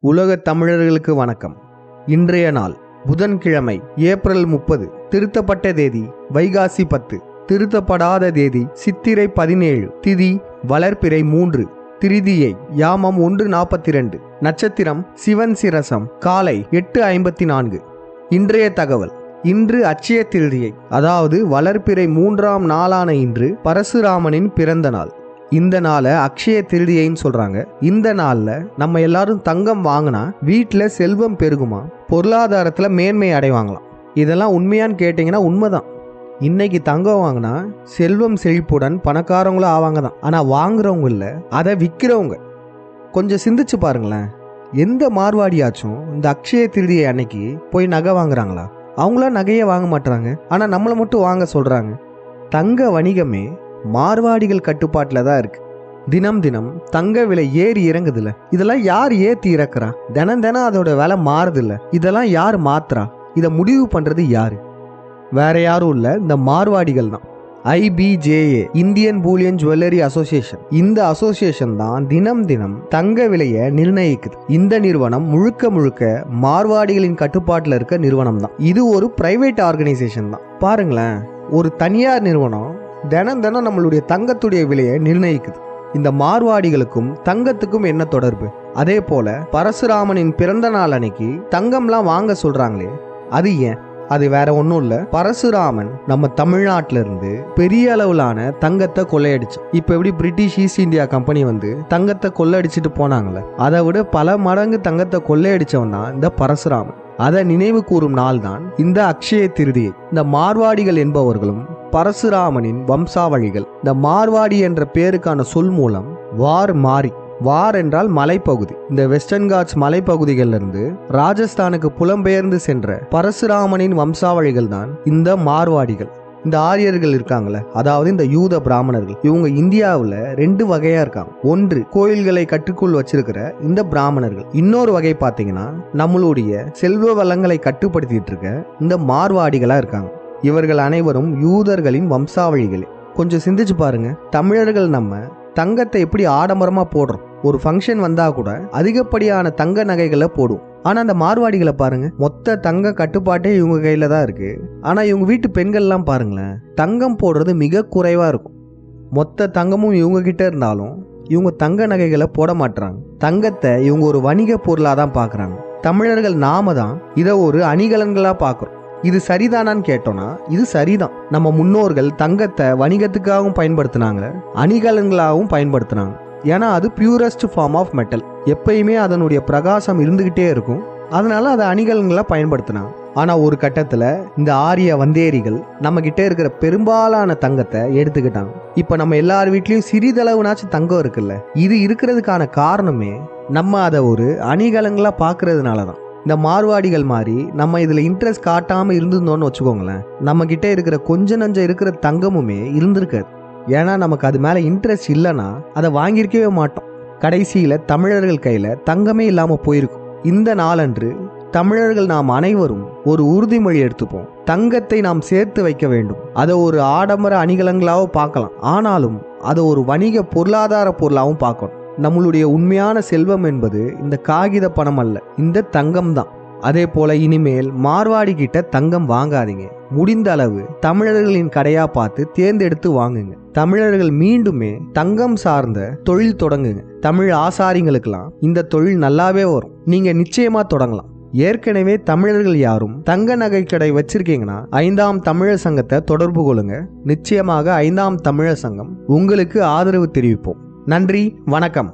உலக தமிழர்களுக்கு வணக்கம். இன்றைய நாள் புதன்கிழமை, ஏப்ரல் 30. திருத்தப்பட்ட தேதி வைகாசி 10. திருத்தப்படாத தேதி சித்திரை 17. திதி வளர்பிறை 3. திரிதியை யாமம் 1:42. நட்சத்திரம் சிவன் சிரசம். காலை 8:54. இன்றைய தகவல். இன்று அட்சய திருதியை, அதாவது வளர்பிறை 3ஆம் நாளான இன்று பரசுராமனின் பிறந்த நாள். இந்த நாளை அக்ஷய திருதியைன்னு சொல்றாங்க. இந்த நாள்ல நம்ம எல்லாரும் தங்கம் வாங்கினா வீட்டுல செல்வம் பெருகுமா, பொருளாதாரத்துல மேன்மை அடைவாங்களாம். இதெல்லாம் உண்மையான்னு கேட்டீங்கன்னா உண்மைதான். இன்னைக்கு தங்கம் வாங்கினா செல்வம் செழிப்புடன் பணக்காரங்களும் ஆவாங்க தான். ஆனா வாங்குறவங்க இல்ல, அதை விற்கிறவங்க. கொஞ்சம் சிந்திச்சு பாருங்களேன். எந்த மார்வாடியாச்சும் இந்த அக்ஷய திருதியை அன்னைக்கு போய் நகை வாங்குறாங்களா? அவங்களாம் நகையே வாங்க மாட்டாங்க. ஆனா நம்மளை மட்டும் வாங்க சொல்றாங்க. தங்க வணிகமே மார்வாடிகள் கட்டுப்பாட்டில் தான் இருக்கு. தினம் தினம் தங்க விலை ஏறி இறங்குதுல்ல, இதெல்லாம் யார் ஏற்றி இறக்குறா? தினம் தினம் அதோட விலை மாறுதில்ல, இதெல்லாம் யார் மாத்துறா? இதை முடிவு பண்றது யாரு? வேற யாரும் இல்ல, இந்த மார்வாடிகள் தான். IBJA, Indian Boolean jewellery association. இந்த அசோசியேஷன் தான் தினம் தினம் தங்க விலையை நிர்ணயிக்குது. இந்த நிறுவனம் முழுக்க முழுக்க மார்வாடிகளின் கட்டுப்பாட்டில் இருக்க நிறுவனம் தான். இது ஒரு பிரைவேட் ஆர்கனைசேஷன் தான். பாருங்களேன், ஒரு தனியார் நிறுவனம் தினம் தினம் நம்மளுடைய தங்கத்துடைய விலையை நிர்ணயிக்குது. இந்த மார்வாடிகளுக்கும் தங்கத்துக்கும் என்ன தொடர்பு? அதே போல பரசுராமனின் பிறந்த நாள் அன்னைக்கு தங்கம்லாம் வாங்க சொல்றாங்களே, அது ஏன்? அது வேற ஒன்றும் இல்லை. பரசுராமன் நம்ம தமிழ்நாட்டில இருந்து பெரிய அளவிலான தங்கத்தை கொள்ளையடிச்சு. இப்போ எப்படி பிரிட்டிஷ் ஈஸ்ட் இந்தியா கம்பெனி வந்து தங்கத்தை கொள்ளையடிச்சிட்டு போனாங்களே, அதை விட பல மடங்கு தங்கத்தை கொள்ளையடிச்சவன் தான் இந்த பரசுராமன். அதை நினைவு கூறும் நாள் தான் இந்த அக்ஷய திருதியை. இந்த மார்வாடிகள் என்பவர்களும் பரசுராமனின் வம்சாவழிகள். இந்த மார்வாடி என்ற பேருக்கான சொல் மூலம் வார் மாறி. வார் என்றால் மலைப்பகுதி. இந்த வெஸ்டர்ன் காட்ஸ் மலைப்பகுதிகளில் இருந்து ராஜஸ்தானுக்கு புலம்பெயர்ந்து சென்ற பரசுராமனின் வம்சாவழிகள் தான் இந்த மார்வாடிகள். இந்த ஆரியர்கள் இருக்காங்களே, அதாவது இந்த யூத பிராமணர்கள், இவங்க இந்தியாவில் 2 வகையா இருக்காங்க. ஒன்று கோயில்களை கட்டுக்குள் வச்சிருக்கிற இந்த பிராமணர்கள். இன்னொரு வகை பார்த்தீங்கன்னா நம்மளுடைய செல்வ வளங்களை கட்டுப்படுத்திட்டு இருக்க இந்த மார்வாடிகளா இருக்காங்க. இவர்கள் அனைவரும் யூதர்களின் வம்சாவழிகளே. கொஞ்சம் சிந்திச்சு பாருங்க. தமிழர்கள் நம்ம தங்கத்தை எப்படி ஆடம்பரமா போடுறோம். ஒரு ஃபங்க்ஷன் வந்தா கூட அதிகப்படியான தங்க நகைகளை போடுவோம். ஆனா அந்த மார்வாடிகளை பாருங்க, மொத்த தங்க கட்டுப்பாட்டே இவங்க கையில தான் இருக்கு. ஆனா இவங்க வீட்டு பெண்கள்லாம் பாருங்களேன், தங்கம் போடுறது மிக குறைவா இருக்கும். மொத்த தங்கமும் இவங்க கிட்ட இருந்தாலும் இவங்க தங்க நகைகளை போட மாட்டாங்க. தங்கத்தை இவங்க ஒரு வணிக பொருளா தான் பாக்குறாங்க. தமிழர்கள் நாம தான் இதை ஒரு அணிகலன்களா பாக்குறோம். இது சரிதானான்னு கேட்டோம்னா இது சரிதான். நம்ம முன்னோர்கள் தங்கத்தை வணிகத்துக்காகவும் பயன்படுத்தினாங்க, அணிகலன்களாகவும் பயன்படுத்தினாங்க. ஏன்னா அது பியூரஸ்ட் ஃபார்ம் ஆஃப் மெட்டல். எப்பயுமே அதனுடைய பிரகாசம் இருந்துகிட்டே இருக்கும். அதனால அதை அணிகலன்களா பயன்படுத்தினாங்க. ஆனா ஒரு கட்டத்துல இந்த ஆரிய வந்தேரிகள் நம்ம கிட்ட இருக்கிற பெரும்பாலான தங்கத்தை எடுத்துக்கிட்டாங்க. இப்ப நம்ம எல்லார் வீட்லயும் சிறிதளவுனாச்சும் தங்கம் இருக்குல்ல, இது இருக்கிறதுக்கான காரணமே நம்ம அதை ஒரு அணிகலன்களா பாக்குறதுனாலதான். இந்த மார்வாடிகள் மாதிரி நம்ம இதுல இன்ட்ரெஸ்ட் காட்டாம இருந்திருந்தோம்னு வச்சுக்கோங்களேன், நம்ம கிட்ட இருக்கிற கொஞ்ச நஞ்சம் இருக்கிற தங்கமுமே இருந்திருக்காது. ஏன்னா நமக்கு அது மேல இன்ட்ரெஸ்ட் இல்லைன்னா அதை வாங்கியிருக்கவே மாட்டோம். கடைசியில தமிழர்கள் கையில தங்கமே இல்லாம போயிருக்கும். இந்த நாளன்று தமிழர்கள் நாம் அனைவரும் ஒரு உறுதிமொழி எடுத்துப்போம். தங்கத்தை நாம் சேர்த்து வைக்க வேண்டும். அதை ஒரு ஆடம்பர அணிகலன்களாகவும் பார்க்கலாம், ஆனாலும் அதை ஒரு வணிக பொருளாதார பொருளாகவும் பார்க்கணும். நம்மளுடைய உண்மையான செல்வம் என்பது இந்த காகித பணம் அல்ல, இந்த தங்கம் தான். அதே போல இனிமேல் மார்வாடி கிட்ட தங்கம் வாங்காதீங்க. முடிந்த அளவு தமிழர்களின் கடையா பார்த்து தேர்ந்தெடுத்து வாங்குங்க. தமிழர்கள் மீண்டுமே தங்கம் சார்ந்த தொழில் தொடங்குங்க. தமிழ் ஆசாரிங்களுக்கெல்லாம் இந்த தொழில் நல்லாவே வரும். நீங்க நிச்சயமா தொடங்கலாம். ஏற்கனவே தமிழர்கள் யாரும் தங்க நகை கடை வச்சிருக்கீங்கன்னா 5ஆம் தமிழர் சங்கத்தை தொடர்பு கொள்ளுங்க. நிச்சயமாக 5ஆம் தமிழர் சங்கம் உங்களுக்கு ஆதரவு தெரிவிப்போம். நன்றி, வணக்கம்.